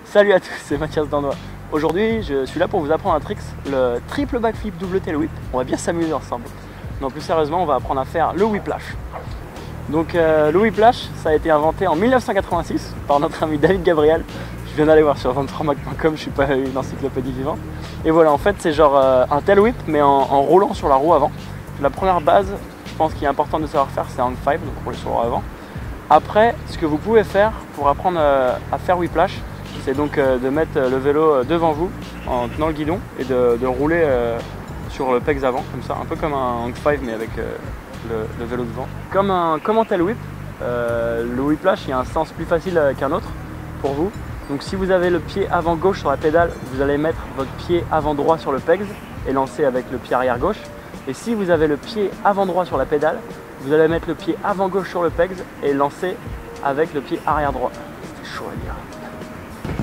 Salut à tous, c'est Mathias Dandois. Aujourd'hui, je suis là pour vous apprendre un trick, le triple backflip double tail whip. On va bien s'amuser ensemble. Non, plus sérieusement, on va apprendre à faire le whiplash. Donc le whiplash, ça a été inventé en 1986 par notre ami David Gabriel. Je viens d'aller voir sur 23mac.com, je suis pas une encyclopédie vivante. Et voilà, en fait, c'est genre un tail whip, mais en roulant sur la roue avant. La première base, je pense qu'il est important de savoir faire, c'est hang 5, donc rouler sur la roue avant. Après, ce que vous pouvez faire pour apprendre à faire whiplash, c'est donc de mettre le vélo devant vous en tenant le guidon et de rouler sur le pegs avant, comme ça, un peu comme un hang 5 mais avec le vélo devant. Comme un tail whip, le whiplash, il y a un sens plus facile qu'un autre pour vous. Donc si vous avez le pied avant gauche sur la pédale, vous allez mettre votre pied avant droit sur le pegs et lancer avec le pied arrière gauche. Et si vous avez le pied avant droit sur la pédale, vous allez mettre le pied avant gauche sur le pegs et lancer avec le pied arrière droit. C'est chaud à dire.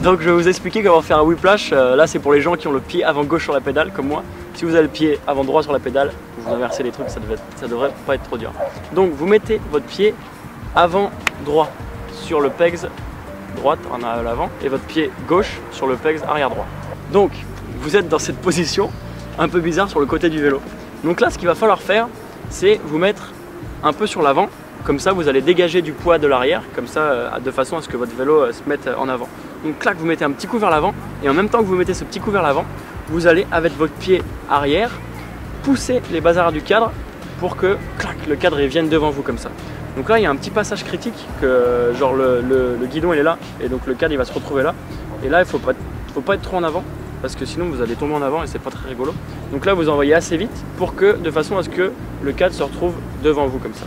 Donc je vais vous expliquer comment faire un whiplash. Là c'est pour les gens qui ont le pied avant gauche sur la pédale comme moi. Si vous avez le pied avant droit sur la pédale, vous inversez les trucs, ça devrait pas être trop dur. Donc vous mettez votre pied avant droit sur le pegs droite en avant et votre pied gauche sur le pegs arrière droit. Donc vous êtes dans cette position un peu bizarre sur le côté du vélo. Donc là ce qu'il va falloir faire, c'est vous mettre un peu sur l'avant. Comme ça, vous allez dégager du poids de l'arrière, comme ça, de façon à ce que votre vélo se mette en avant. Donc clac, vous mettez un petit coup vers l'avant, et en même temps que vous mettez ce petit coup vers l'avant, vous allez, avec votre pied arrière, pousser les bases arrière du cadre pour que clac, le cadre vienne devant vous comme ça. Donc là, il y a un petit passage critique, que genre le guidon il est là, et donc le cadre il va se retrouver là. Et là, il faut pas être trop en avant, parce que sinon vous allez tomber en avant et c'est pas très rigolo. Donc là, vous envoyez assez vite, pour que, de façon à ce que le cadre se retrouve devant vous comme ça.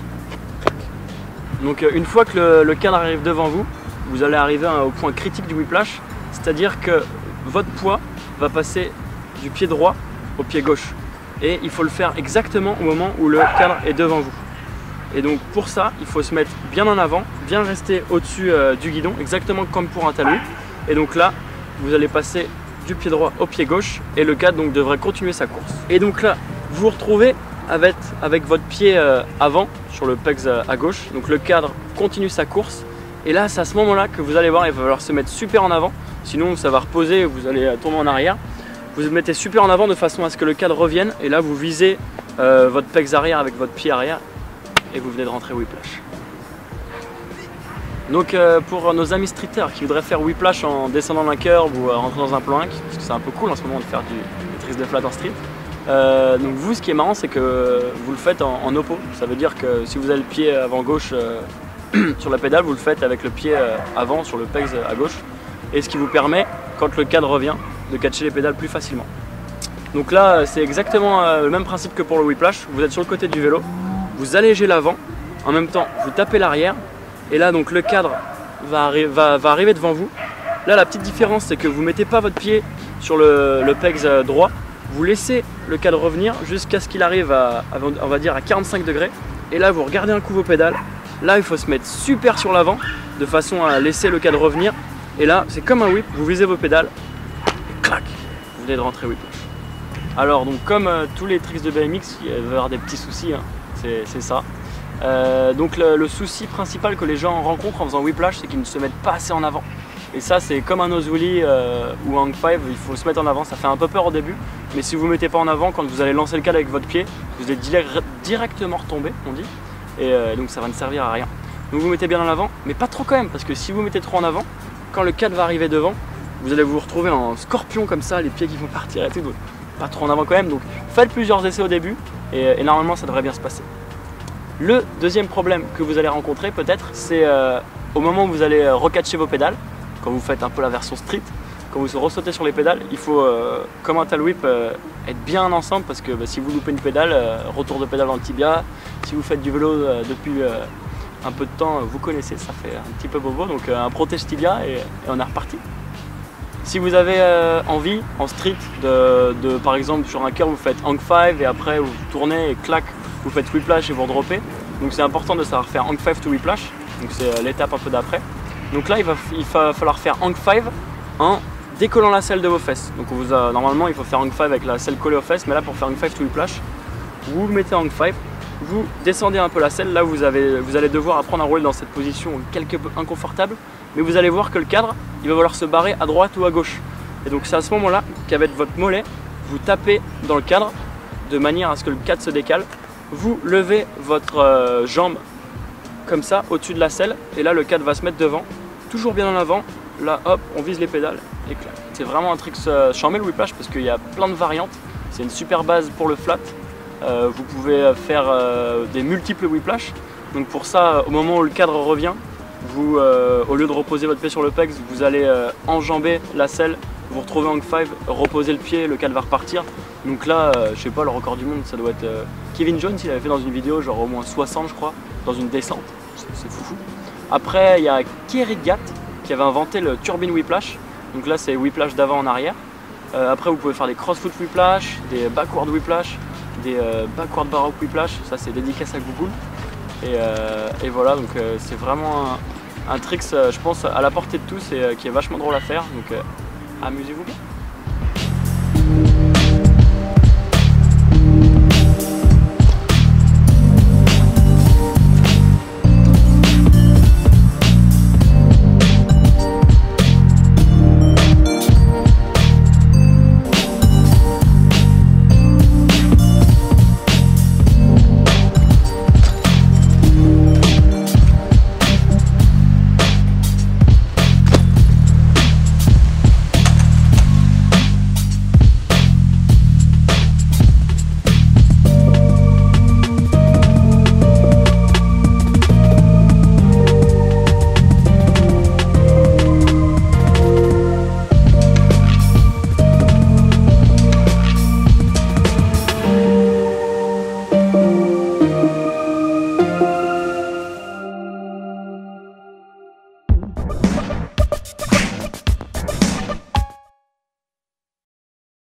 Donc une fois que le cadre arrive devant vous, vous allez arriver au point critique du whiplash, c'est-à-dire que votre poids va passer du pied droit au pied gauche. Et il faut le faire exactement au moment où le cadre est devant vous. Et donc pour ça, il faut se mettre bien en avant, bien rester au-dessus du guidon, exactement comme pour un tail whip. Et donc là, vous allez passer du pied droit au pied gauche et le cadre donc devrait continuer sa course. Et donc là, vous vous retrouvez avec votre pied avant sur le pegs à gauche, donc le cadre continue sa course et là c'est à ce moment là que vous allez voir, il va falloir se mettre super en avant, sinon ça va reposer et vous allez tomber en arrière. Vous vous mettez super en avant de façon à ce que le cadre revienne et là vous visez votre pegs arrière avec votre pied arrière et vous venez de rentrer whiplash. Donc pour nos amis streeters qui voudraient faire whiplash en descendant d'un curb ou rentrer dans un plan 1, parce que c'est un peu cool en ce moment de faire des tricks de flat en street. Donc vous, ce qui est marrant, c'est que vous le faites en oppo. Ça veut dire que si vous avez le pied avant gauche sur la pédale, vous le faites avec le pied avant sur le pegs à gauche. Et ce qui vous permet, quand le cadre revient, de catcher les pédales plus facilement. Donc là, c'est exactement le même principe que pour le whiplash. Vous êtes sur le côté du vélo, vous allégez l'avant, en même temps vous tapez l'arrière. Et là, donc le cadre va arriver devant vous. Là, la petite différence, c'est que vous ne mettez pas votre pied sur le pegs droit. Vous laissez le cadre revenir jusqu'à ce qu'il arrive on va dire à 45 degrés. Et là, vous regardez un coup vos pédales. Là, il faut se mettre super sur l'avant de façon à laisser le cadre revenir. Et là, c'est comme un whip, vous visez vos pédales et clac, vous venez de rentrer whiplash. Alors, donc comme tous les tricks de BMX, il va y avoir des petits soucis, hein. C'est ça. Donc le souci principal que les gens rencontrent en faisant whiplash, c'est qu'ils ne se mettent pas assez en avant. Et ça, c'est comme un nose wheelie ou un hang 5, il faut se mettre en avant. Ça fait un peu peur au début, mais si vous ne mettez pas en avant, quand vous allez lancer le cadre avec votre pied, vous allez directement retomber, on dit, et donc ça va ne servir à rien. Donc vous mettez bien en avant, mais pas trop quand même, parce que si vous mettez trop en avant, quand le cadre va arriver devant, vous allez vous retrouver en scorpion comme ça, les pieds qui vont partir et tout, donc pas trop en avant quand même. Donc faites plusieurs essais au début, et normalement ça devrait bien se passer. Le deuxième problème que vous allez rencontrer peut-être, c'est au moment où vous allez recatcher vos pédales, quand vous faites un peu la version street, quand vous ressautez sur les pédales, il faut, comme un tail whip, être bien ensemble parce que si vous loupez une pédale, retour de pédale dans le tibia, si vous faites du vélo depuis un peu de temps, vous connaissez, ça fait un petit peu bobo, donc un protège tibia et on est reparti. Si vous avez envie en street par exemple sur un curve vous faites hang 5 et après vous tournez et clac, vous faites whiplash et vous redroppez. Donc c'est important de savoir faire hang 5 to whiplash, donc c'est l'étape un peu d'après. Donc là il va falloir faire hang 5 en décollant la selle de vos fesses. Donc normalement il faut faire hang 5 avec la selle collée aux fesses, mais là pour faire hang 5 to whiplash, vous mettez hang 5 vous descendez un peu la selle. Là vous allez devoir apprendre à rouler dans cette position quelque peu inconfortable, mais vous allez voir que le cadre il va vouloir se barrer à droite ou à gauche. Et donc c'est à ce moment là qu'avec votre mollet vous tapez dans le cadre de manière à ce que le cadre se décale. Vous levez votre jambe comme ça au-dessus de la selle et là le cadre va se mettre devant, toujours bien en avant. Là hop, on vise les pédales et clac. C'est vraiment un trick charmé le whiplash parce qu'il y a plein de variantes. C'est une super base pour le flat. Vous pouvez faire des multiples whiplash. Donc pour ça, au moment où le cadre revient, vous, au lieu de reposer votre pied sur le pegs, vous allez enjamber la selle, vous retrouvez en 5, reposer le pied, le cadre va repartir. Donc là, je sais pas, le record du monde, ça doit être Kevin Jones, il avait fait dans une vidéo, genre au moins 60 je crois, dans une descente. C'est fou. Après, il y a Kerry Gatt qui avait inventé le turbine whiplash. Donc là, c'est whiplash d'avant en arrière. Après, vous pouvez faire des crossfoot whiplash, des backward whiplash, des backward baroque whiplash. Ça, c'est dédicace à Google. Et voilà, donc c'est vraiment un trick, je pense, à la portée de tous et qui est vachement drôle à faire. Donc amusez-vous bien.